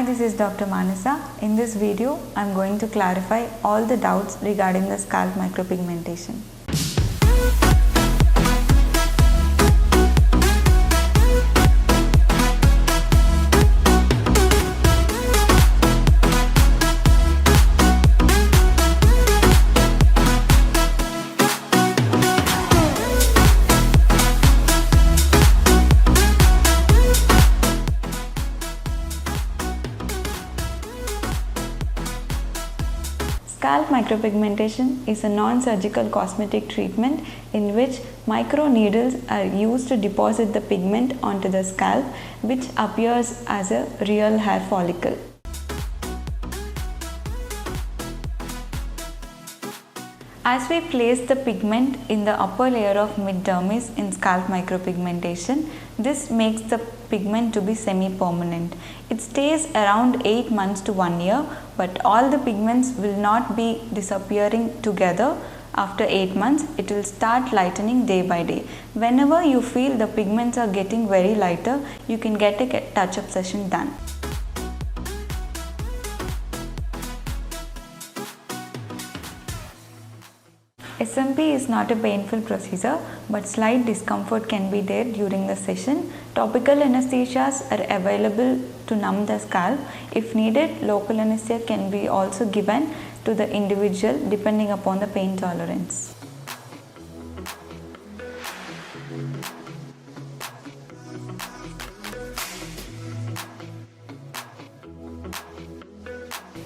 this is Dr. Manasa. In this video, I am going to clarify all the doubts regarding the scalp micropigmentation. Scalp micropigmentation is a non-surgical cosmetic treatment in which microneedles are used to deposit the pigment onto the scalp, which appears as a real hair follicle. As we place the pigment in the upper layer of mid-dermis in scalp micropigmentation, this makes the pigment to be semi-permanent. It stays around 8 months to 1 year, but all the pigments will not be disappearing together. After 8 months, it will start lightening day by day. Whenever you feel the pigments are getting very lighter, you can get a touch-up session done. SMP is not a painful procedure, but slight discomfort can be there during the session. Topical anesthesias are available to numb the scalp. If needed, local anesthesia can be also given to the individual depending upon the pain tolerance.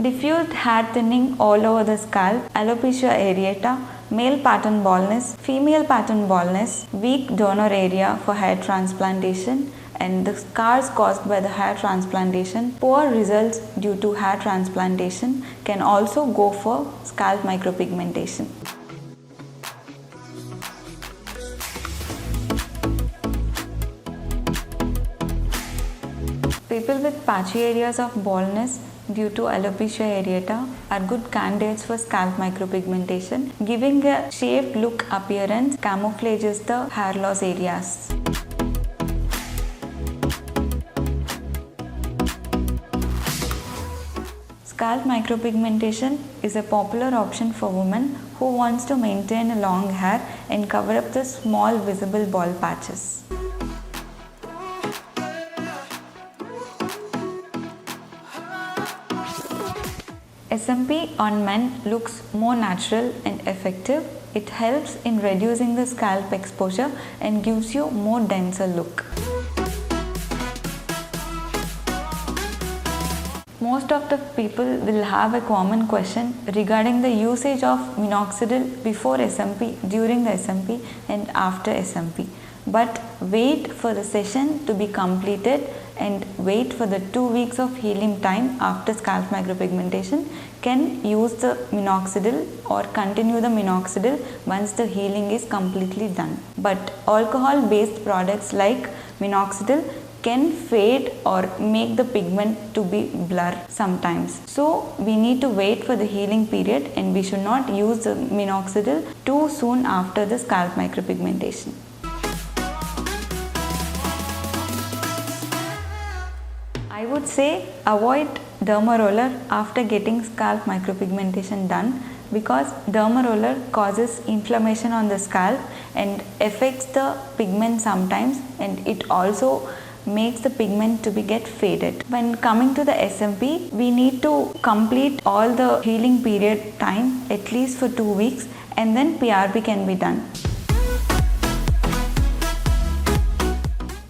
Diffused hair thinning all over the scalp, alopecia areata, male pattern baldness, female pattern baldness, weak donor area for hair transplantation, and the scars caused by the hair transplantation, poor results due to hair transplantation can also go for scalp micropigmentation. People with patchy areas of baldness due to alopecia areata are good candidates for scalp micropigmentation. Giving a shaved look appearance camouflages the hair loss areas. Scalp micropigmentation is a popular option for women who wants to maintain a long hair and cover up the small visible bald patches. SMP on men looks more natural and effective. It helps in reducing the scalp exposure and gives you more denser look. Most of the people will have a common question regarding the usage of Minoxidil before SMP, during the SMP and after SMP. But wait for the session to be completed and wait for the 2 weeks of healing time after scalp micropigmentation. Can use the Minoxidil or continue the Minoxidil once the healing is completely done. But alcohol based products like Minoxidil can fade or make the pigment to be blur sometimes. So we need to wait for the healing period and we should not use the Minoxidil too soon after the scalp micropigmentation. I would say avoid derma roller after getting scalp micropigmentation done, because derma roller causes inflammation on the scalp and affects the pigment sometimes, and it also makes the pigment to be get faded. When coming to the SMP, we need to complete all the healing period time at least for 2 weeks, and then PRP can be done.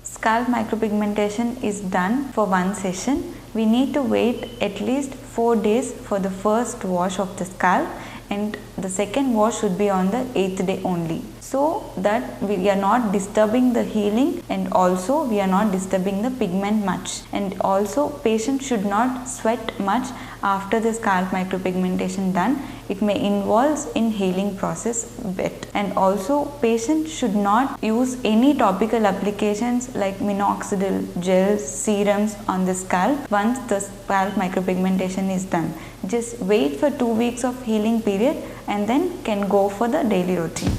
Scalp micropigmentation is done for one session. We need to wait at least 4 days for the first wash of the scalp, and the second wash should be on the 8th day only, so that we are not disturbing the healing and also we are not disturbing the pigment much. And also patient should not sweat much after the scalp micropigmentation done. It may involve in healing process bit. And also patient should not use any topical applications like Minoxidil, gels, serums on the scalp once the scalp micropigmentation is done. Just wait for 2 weeks of healing period and then can go for the daily routine.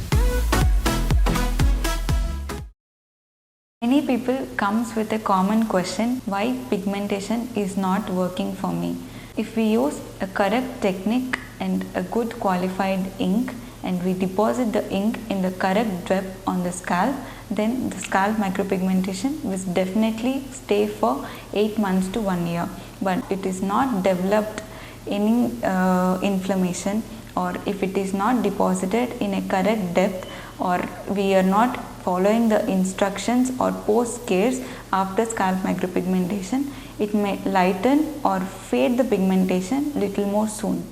Many people comes with a common question why pigmentation is not working for me. If we use a correct technique and a good qualified ink and we deposit the ink in the correct depth on the scalp, then the scalp micropigmentation will definitely stay for 8 months to 1 year. But it is not developed any inflammation, or if it is not deposited in a correct depth, or we are not following the instructions or post cares after scalp micropigmentation, it may lighten or fade the pigmentation little more soon.